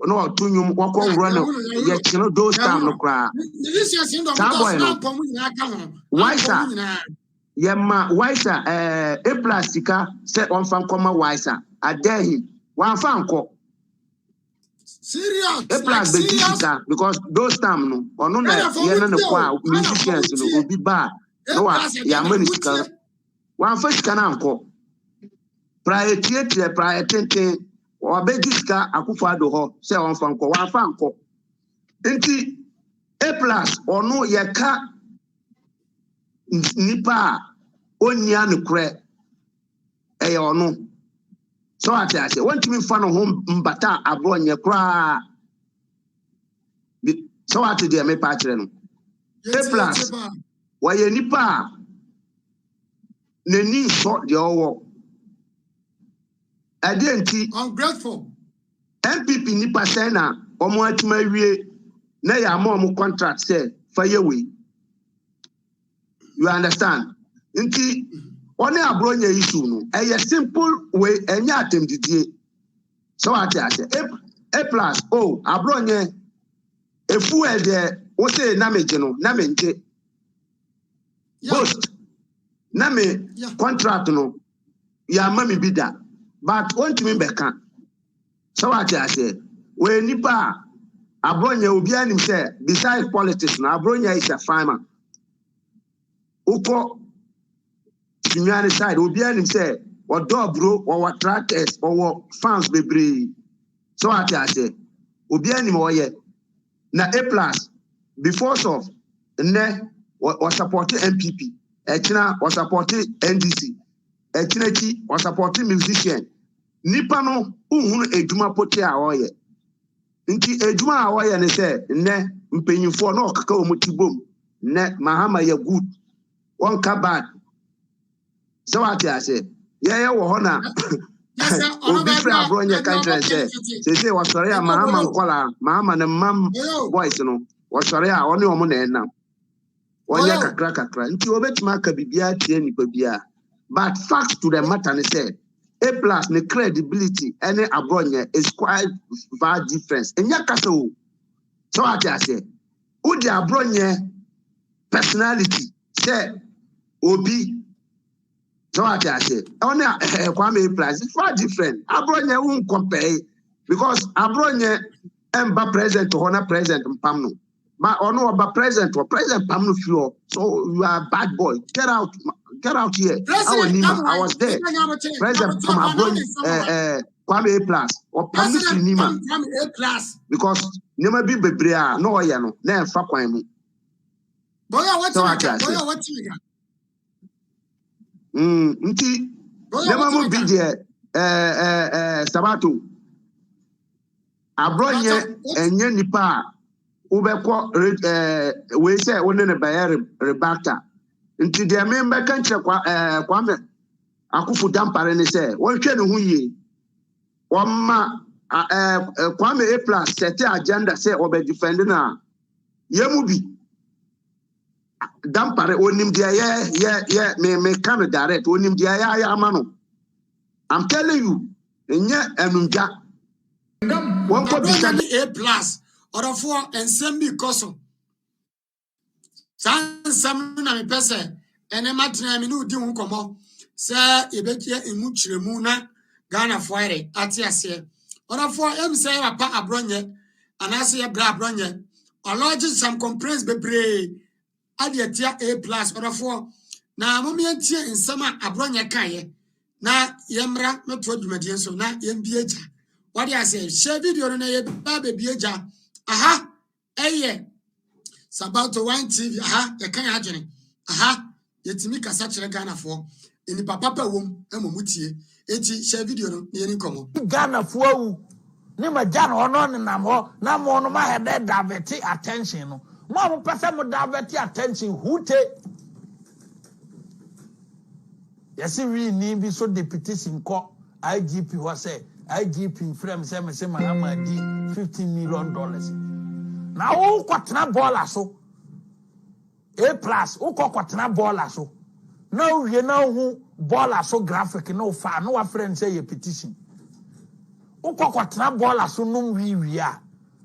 no to nyum wako run ye chino those time no cry. Wiser yema wiser e plastica se on fan koma wiser adehi wan fan ko serious e plus betisika because those time no ono na ye na kwa musicians no obi ba no wa ya manisika wan fa sika na anko prior tente or betisika akufo ado ho se on fan ko wan fan ko enti e plus ono ye ka nipa onya no kre e ono so ati ase want me fa no ho mbata abronye kra so ati de me pa kire no e plus wa ye nipa nani so de owo adenti ungrateful MPP nipa say na omo atuma wie na ya ma omo contract say fa ye we you understand nti one abronya issue no a simple way enya atemdidie so ati ase a plus abronya efu e de wo say na meje no na menje post na me contract no ya mami bida but want me beka so ati ase we nipa abronya obi anim say besides politics na abronya is a farmer uko Sinyani side, obi anim say, or dog bro, or tractors, or fans bebre. So I say, obi anim oye. Na A plus, before of ne was supporting MPP, Echina was supporting NDC, Echinachi was supporting musician. Nipano, ejuma pote oye. Nti ejuma oye ne say, ne mpenyu for no kakao mutibum, ne mahama ya good, one bad. So what I say, yeah, Hona. Obi free abronya country say was sorry, Mahama Kola, Mahama and Mam boys, you know, was sorry, only a money now. One year crack, until obet marka bibia, bibia. But facts to the matter, they say, A plus the credibility, any abronya is quite far difference. And Yakaso, so what I say, who the abronya personality, say, Obi. So what I say, only Kwame plus it's far different. Abronya won't compare because Abronya emba present to honor present Pamno. But ono about present or present Pamno floor. So you are a bad boy. Get out here. I was there. Present from Abronya Kwame plus or Pamno Nima. Kwame plus because never be bebrea no yano. Then fuck Kwame. Boy, what you nti nema mo bidie sabato abronye enye nipa ubekọ we say one ne bayer rebata nti de me mbeka nche Kwame akufu dampare ne say won hwe ne hu yie womma Kwame A plus set agenda say obe defend na yemu bi dampare onim dia me can direct onim dia ya amano. I'm telling you enye enunja one ko bisa A plus or for and send me koso sam na me pese ene matena me no di hu komo se ebekia emu kiremu na Ghana foire ati ase or for em say papa abronye anase ye bra abronye ology some complaints bebre Adiatia A plus or for na momiantia in summer abronya kaye na yemra no to dwumadian so na yembieja what I say share video na ye baba bieja aha eye sabato one TV aha ye kan agene aha yetimi kasa kire Ghana for eni papa wom emomutie enti share video no ye ni komo Ghana for wu ni ma Ghana ono nam ho na mo no ma head divert attention no Mom, person would divert attention. Who take? Yes, we need be so deputation court. IGP was say IGP frame say Mahama $15 million. Now who kwatna baller so? A plus who kwatna baller so? No, you know who baller so graphic no far no friend say a petition. Ukwatna bola so num wi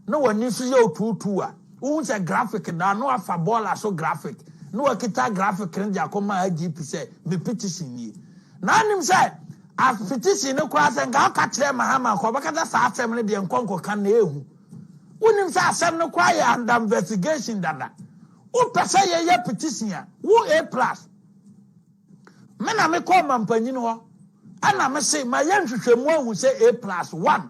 no wani so ye otutu a wo say graphic na no afa bola so graphic no akita graphic nja akoma agp say me petition ni na nim say a petition no kwa say nga ka kire mahama ko bakata sa asem ne de nkonko kan na ehu wonim say asem no kwa ya under investigation dada wo pese ye petition a wo A+ me na me call mampanyin ho ana me say ma ye nhwehwemu ahu say A+1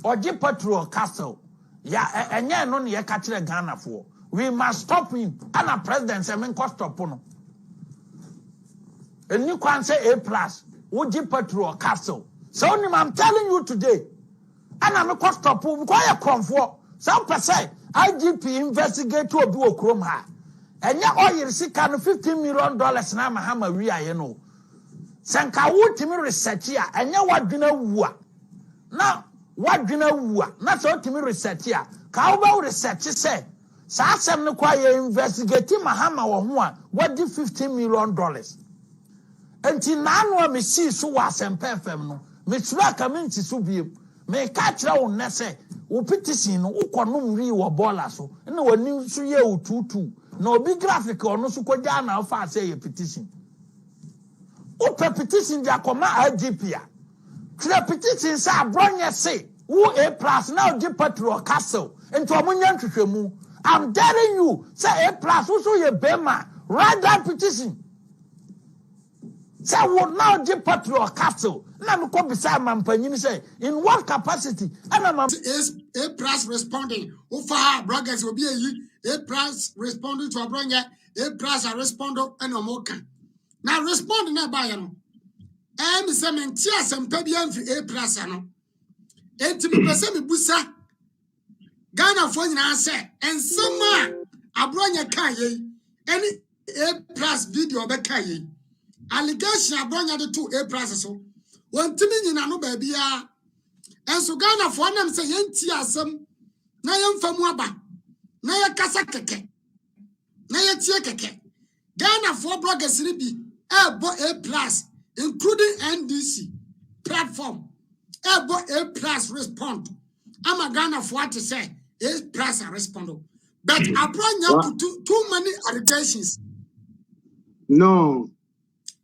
Oji Patrol Castle. Ya enye no ne ye ka kire Ghana fo. We must stop him. Ana president say men cost stop no. Eni kwan say A+. Oji Patrol Castle. So I'm telling you today. Ana me cost stop because you konfo. Some person IGP investigate to obi okrom ha. Enye oil sika no $15 million na mahama wi aye no. Senka wo timi research ya enye wadwena wu a. Now wadwena wu a na so timi research ya ka wo ba research say sa asem ne kwa ye investigate mahama wo ho a wadi $15 million. Enti na no me see so wa asem perfem no me tura ka me nti so biem me ka kira wo ne say wo petition no ukonom ri wo bola so na wani so ye ututu na obi graphic ono so koja na fa say ye petition o petition dia koma IGP a kira petition sa abronye say wo A+ now Oji Patrol Castle into omunya ntwehwemu. I'm telling you say A+ so ye bema write that petition say wo now Oji Patrol Castle na me ko bisa mampanyin say in what capacity ana mam is A+ responding ofa bloggers obi eyi A+ responding to abronya A+ are responding enomoka now respond na ba ye no me say me ntia sempa bia mfi A+ ano enti me pese me busa Ghana fo nyina say ensema abronya kan ye any A+ video be kan ye allegation abronya de to A+ so wontimi nyina no ba bia enso Ghana fo nam say yenti asem na yemfa mu aba na yakasa keke na yetie keke Ghana fo bloggers ni bi ebo A+ including NDC platform ebo A+ respond ama Ghana for what to say A+ respond but abronya put too many allegations No.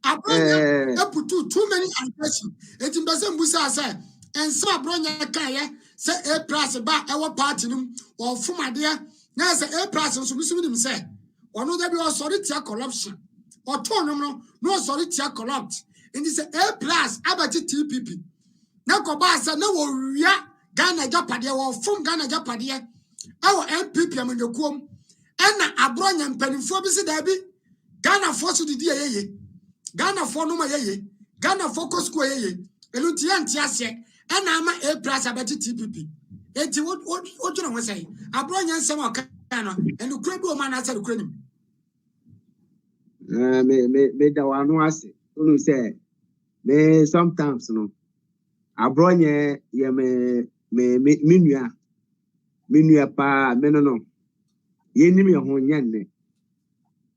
abronya put too many allegations eti mbese mbusa say enso abronya kan ye say A+ ba ewo party nim or fumade na say A+ nso bisumi nim say ono da bi o sorry tia corruption or tonum no sorry tia corrupt and this A+ abati TPP na ko ba say na wo wia Ghana japade wo fum Ghana japade awo MPP amanyekuom ena abronya mpanimfo bi se da bi Ghana force didi yeye Ghana for no ma yeye Ghana focus ko yeye elu tia ntia se ena ama A+ abati TPP enti wo tuna wo say abronya nsem o kan no enu kura bi o ma na say kura nim me da wanu ase unu say me sometimes no abronya ye me minua pa me no ye nim ye ho nyanne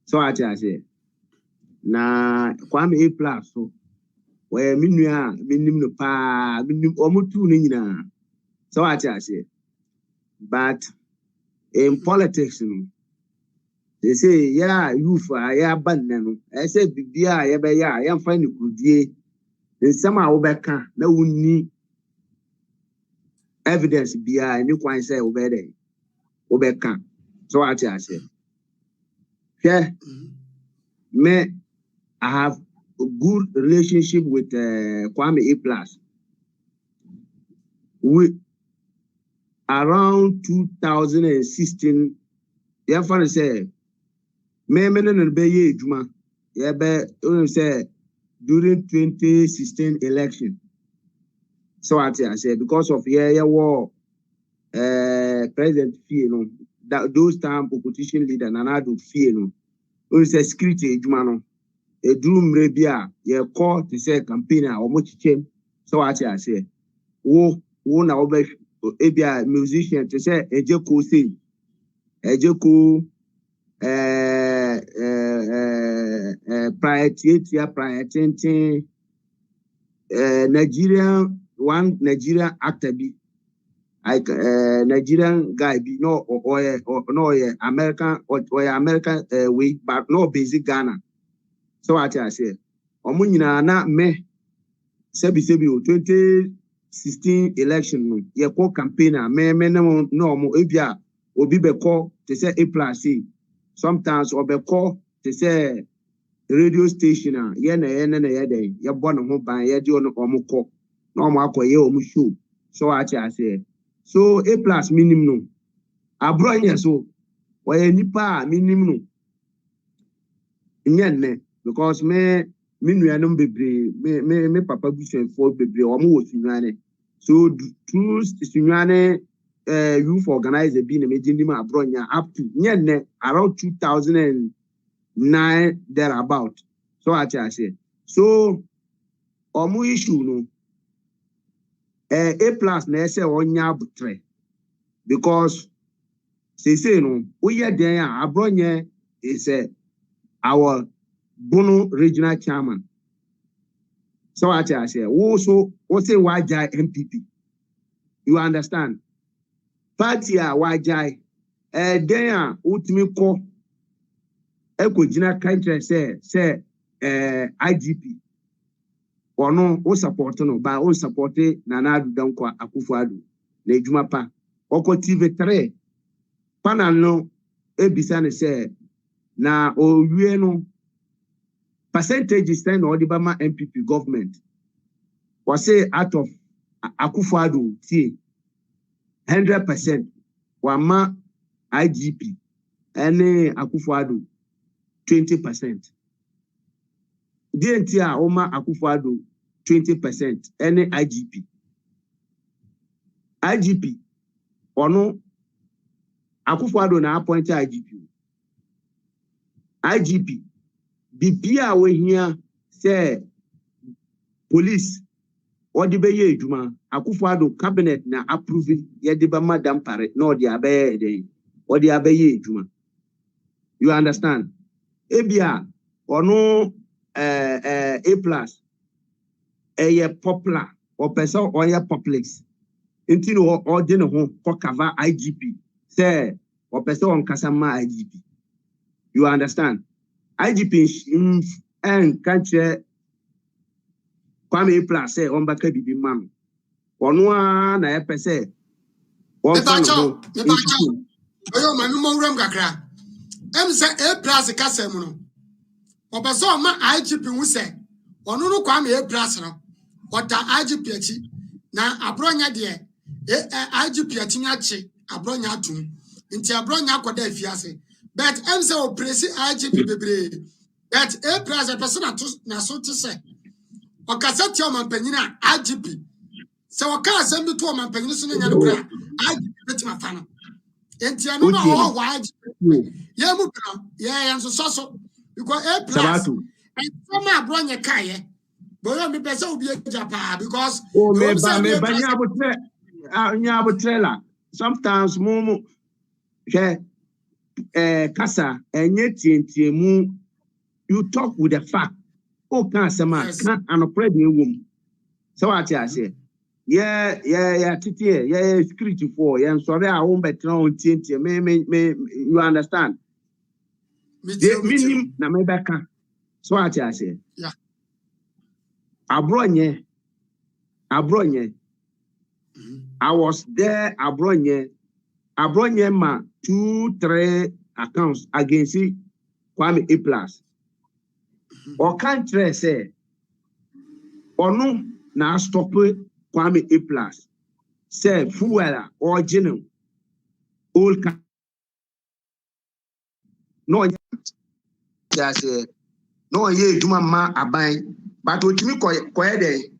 so ase na Kwame A+ so we minua minim no pa minim omutu no nyina so ase but in politics no they say yeah youth yeah ban no I say bibia ye be ya ye mfa ni kudie nsema wo beka na wonni evidence bia ni kwan say wo be dey wo beka so ase yeah me I have a good relationship with Kwame A+. We around 2016 yeah for say me no be ye juma yeah be say during 2016 election so I say because of war president fear no that those time opposition leader Addo fear no we say security juma no e drum rebia ye call to say campaign a omo chichem so I say wo na obe ebia musician to say ejeko sing ejeko priority Nigerian one Nigerian actor be Nigerian guy be no American or American way, but no basic Ghana. So what I say, Omunyina na me sebi 2016 election ye call campaigner me no mo ebia obi be call to say A+C. Sometimes or be call to say radio station ye na ye dey ye born ho ban ye di ono omo call no mo akoye omo show. So what I say. So A+ minimum abronya so oye nipa minimum nyenne because me nuanom bebre me papa busen for bebre omo wo sunwane so through sunwane youth organizer bi na me dindim abronya up to nyenne around 2009 thereabout. So I say so omo issue no A+ na ese onya abutre because say no we are there abronya is our Bono regional chairman. So I say also say wajai MPP. You understand? Party wajai there ultimate call ekojina country say IGP or no o support no ba o support Nana Addo Dankwa Akufo-Addo na ejuma pa oko TV3 panel no ebisa ne say na owie no percentage is ten or the Bama MPP government was say out of Akufo-Addo 100% wama IGP and Akufo-Addo 20%. DNT Oma Akufo-Addo 20% any IGP or no Akufo-Addo na appoint IGP Bibia we here say police or the beye juma Akufo-Addo cabinet na approve ye de ba madam pare no the abe or the abeye juma. You understand? Ebia or no A+ a popular or person or ya publics intino or dinner home for cover IGP say or person on kasama IGP. You understand? IGP and country Kwame A+ say on back bibi mam or no na e pese on fan oyo manu mo wram kakra em say A+ ka say mu no obaso ma IGP hu say onu no Kwame A+ no ota IGP achi na abronya de IGP achi nyachi abronya atum nti abronya akoda afiase but em say o presi IGP bebre but A+ person na so to say okasati o mampanyina IGP se waka asem bi to o mampanyina so nya no kra IGP betima fa no enti anu na o wa IGP ye mu bra ye so because A+ and some abronya kaye boyo me pese obi ejapa because me banya abutre sometimes mumu kasa enye tientiemu you talk with the fact o kan sema kan anopre de ewom so what I say yeah titi yeah security for yeah sorry I won't better on tientie me you understand me na me beka so what I say yeah abronye I was there abronye ma 2-3 accounts against Kwame A+. Or country say or no na stop Kwame A+. Say fuel original old no just no ye juma ma aban but otimi koye dey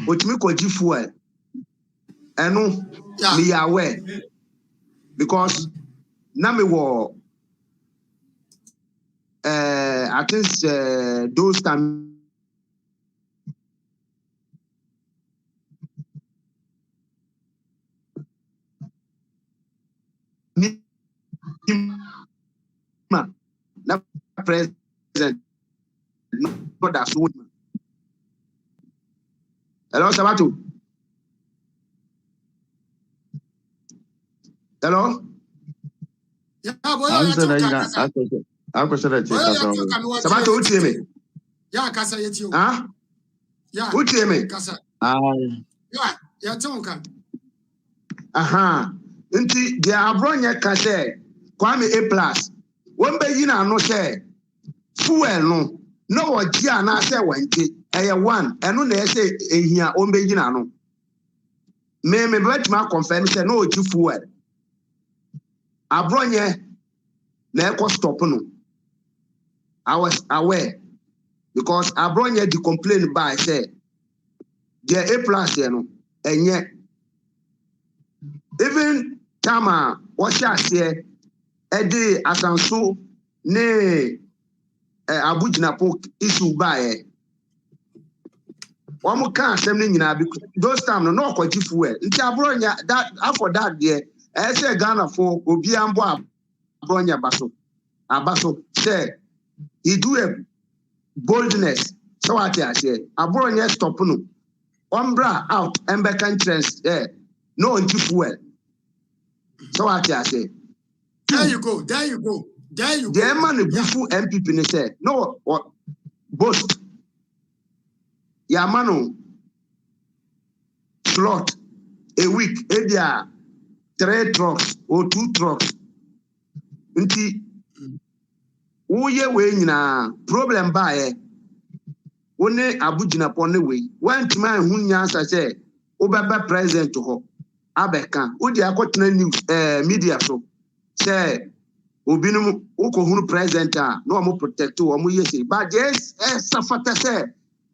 otimi koji fuel enu me aware because na me wo I think those time na president no that so hello Sabato Hello? Yeah, boy, I Answer told that Kasa. I question that Boy, I check told out. Kasa. Sabato, who tell me? Yeah, Kasa, yet you. Huh? Yeah, Who tell me? Kasa. Yeah, told Kasa. Aha. Nti the abronya ka say Kwame A+. When be you no say fuel no oji ana say wante eye one eno na say ehia o be you no. Me bet ma confirm say no oji fuel. Abronya na e stop no. I was aware because abronya di complain by say the A+ here no enye even Tama Washase Ede Asanso ne Abujinapo issue by one can't send in those time no quite fuel. Intabronya that after that year, I say Ghana for Obiambo Bronya Abaso say he do a boldness. So what I say, Abronya stop no. Umbra out and back entrance no fuel. So what I say. There you go. There you go. There you go. The man bufu MPP ne say no what boast. Ya mano slot a week edia 3 trucks or 2 trucks. Nti uye we nyina problem ba one abugina pon we want man hu nyansa say obeba president ho abeka odi akotena news media so say obinum ukohunu president no mo protect o mo yesi but yes safata say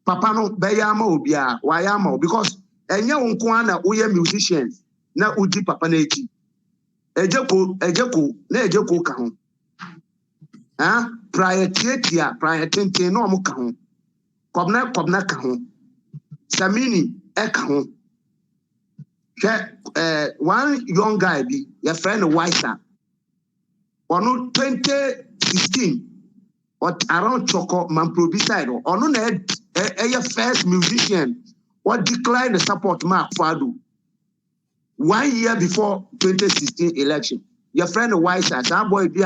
papa no beyama obia wayama because enye wonko ana uye musicians na udi papa na echi ejeko na ejeko ka ho prior tentin no mo ka ho kobna ka ho samini e ka ho one young guy be your friend Wiser on 2016 or around Choco Mamprobi side or no a first musician what declined the support Mark Fadu 1 year before 2016 election. Your friend Wiser, that boy be